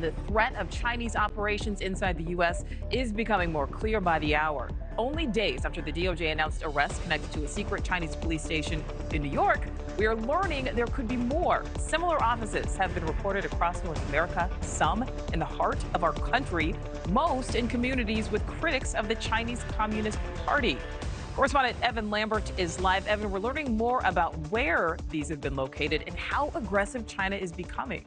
the threat of Chinese operations inside the U.S. is becoming more clear by the hour. Only days after the DOJ announced arrests connected to a secret Chinese police station in New York, we are learning there could be more. Similar offices have been reported across North America, some in the heart of our country, most in communities with critics of the Chinese Communist Party. Correspondent Evan Lambert is live. Evan, we're learning more about where these have been located and how aggressive China is becoming.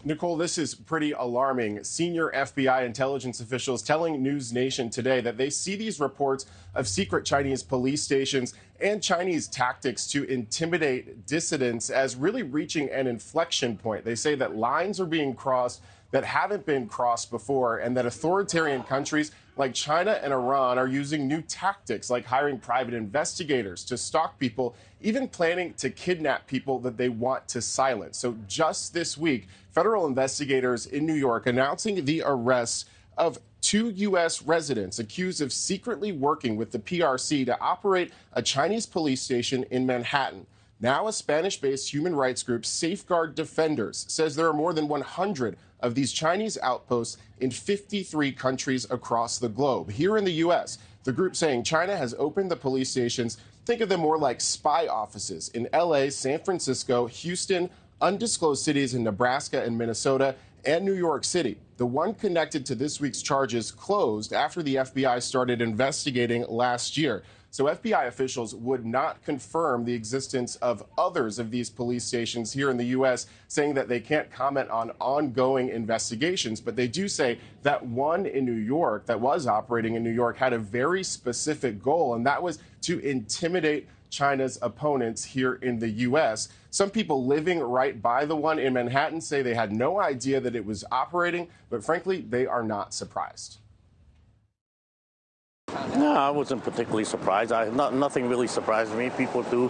Nichole, this is pretty alarming. Senior FBI intelligence officials telling NewsNation today that they see these reports of secret Chinese police stations and Chinese tactics to intimidate dissidents as really reaching an inflection point. They say that lines are being crossed that haven't been crossed before, and that authoritarian countries like China and Iran are using new tactics like hiring private investigators to stalk people, even planning to kidnap people that they want to silence. So just this week, federal investigators in New York announcing the arrests of 2 U.S. residents accused of secretly working with the PRC to operate a Chinese police station in Manhattan. Now, a Spanish-based human rights group, Safeguard Defenders, says there are more than 100 of these Chinese outposts in 53 countries across the globe. Here in the U.S., the group saying China has opened the police stations. Think of them more like spy offices in L.A., San Francisco, Houston, undisclosed cities in Nebraska and Minnesota, and New York City. The one connected to this week's charges closed after the FBI started investigating last year. So FBI officials would not confirm the existence of others of these police stations here in the U.S., saying that they can't comment on ongoing investigations. But they do say that one in New York that was operating in New York had a very specific goal, and that was to intimidate China's opponents here in the U.S. Some people living right by the one in Manhattan say they had no idea that it was operating, but frankly, they are not surprised. No, I wasn't particularly surprised. Nothing really surprised me. People do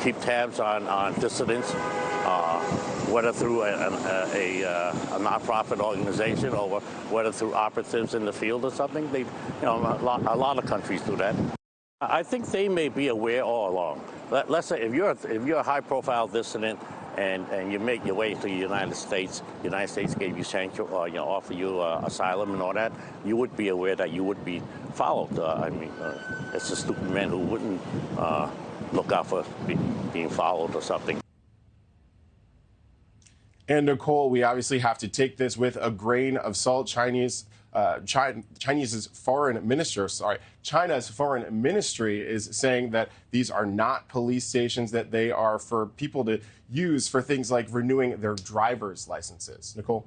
keep tabs on dissidents, whether through a nonprofit organization or whether through operatives in the field or something. A lot of countries do that. I think they may be aware all along. Let's say if you're a high-profile dissident and you make your way to the United States gave you sanctuary, or offer you asylum and all that, you would be aware that you would be followed. It's a stupid man who wouldn't look out for being followed or something. And Nichole, we obviously have to take this with a grain of salt. China's foreign ministry is saying that these are not police stations, that they are for people to use for things like renewing their driver's licenses. Nichole?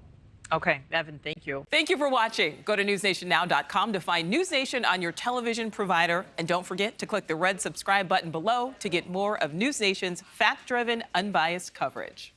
Okay, Evan, thank you. Thank you for watching. Go to newsnationnow.com to find NewsNation on your television provider. And don't forget to click the red subscribe button below to get more of NewsNation's fact-driven, unbiased coverage.